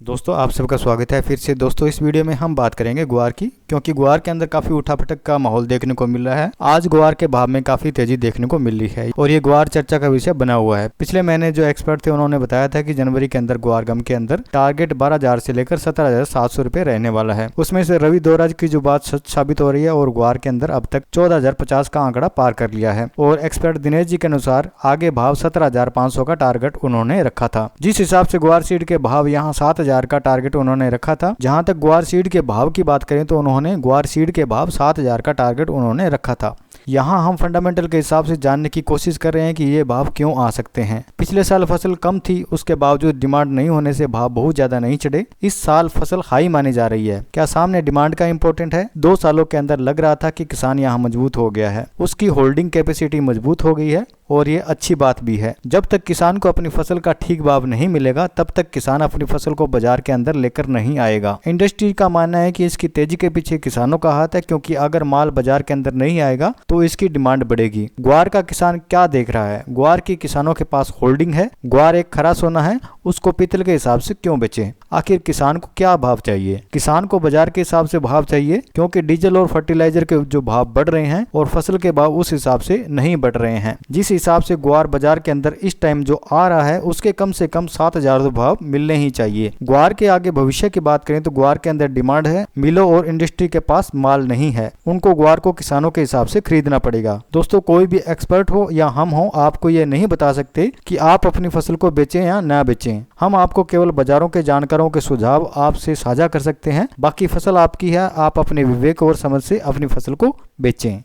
दोस्तों आप सबका स्वागत है फिर से। दोस्तों इस वीडियो में हम बात करेंगे ग्वार की, क्योंकि ग्वार के अंदर काफी उठापटक का माहौल देखने को मिल रहा है। आज ग्वार के भाव में काफी तेजी देखने को मिल रही है और ये ग्वार चर्चा का विषय बना हुआ है। पिछले महीने जो एक्सपर्ट थे उन्होंने बताया था कि जनवरी के अंदर ग्वार गम के अंदर टारगेट 12,000 से लेकर 17,700 रुपए रहने वाला है। उसमें से रवि दोराज की जो बात सच साबित हो रही है और ग्वार के अंदर अब तक 14,050 का आंकड़ा पार कर लिया है। और एक्सपर्ट दिनेश जी के अनुसार आगे भाव 17,500 का टारगेट उन्होंने रखा था। जिस हिसाब से ग्वार सीड के भाव यहाँ 7,000 का टारगेट उन्होंने रखा था। जहां तक ग्वार सीड के भाव की बात करें तो उन्होंने ग्वार सीड के भाव 7,000 का टारगेट उन्होंने रखा था। यहाँ हम फंडामेंटल के हिसाब से जानने की कोशिश कर रहे हैं कि ये भाव क्यों आ सकते हैं। पिछले साल फसल कम थी, उसके बावजूद डिमांड नहीं होने से भाव बहुत ज्यादा नहीं चढ़े। इस साल फसल हाई मानी जा रही है। क्या सामने डिमांड का इंपॉर्टेंट है? 2 सालों के अंदर लग रहा था कि किसान यहाँ मजबूत हो गया है, उसकी होल्डिंग कैपेसिटी मजबूत हो गई है और ये अच्छी बात भी है। जब तक किसान को अपनी फसल का ठीक भाव नहीं मिलेगा तब तक किसान अपनी फसल को बाजार के अंदर लेकर नहीं आएगा। इंडस्ट्री का मानना है कि इसकी तेजी के पीछे किसानों का हाथ है, क्योंकि अगर माल बाजार के अंदर नहीं आएगा तो इसकी डिमांड बढ़ेगी। ग्वार का किसान क्या देख रहा है? ग्वार की किसानों के पास होल्डिंग है। ग्वार एक खरा सोना है, उसको पीतल के हिसाब से क्यों बेचे? आखिर किसान को क्या भाव चाहिए? किसान को बाजार के हिसाब से भाव चाहिए, क्योंकि डीजल और फर्टिलाइजर के जो भाव बढ़ रहे हैं और फसल के भाव उस हिसाब से नहीं बढ़ रहे हैं। जिस हिसाब से ग्वार बाजार के अंदर इस टाइम जो आ रहा है उसके कम से कम 7,000 भाव मिलने ही चाहिए। ग्वार के आगे भविष्य की बात करें तो ग्वार के अंदर डिमांड है, मिलों और इंडस्ट्री के पास माल नहीं है। उनको ग्वार को किसानों के हिसाब से खरीदना पड़ेगा। दोस्तों कोई भी एक्सपर्ट हो या हम हो, आपको ये नहीं बता सकते कि आप अपनी फसल को बेचें या ना बेचें। हम आपको केवल बाजारों के जानकारों के सुझाव आपसे साझा कर सकते हैं। बाकी फसल आपकी है, आप अपने विवेक और समझ से अपनी फसल को बेचें।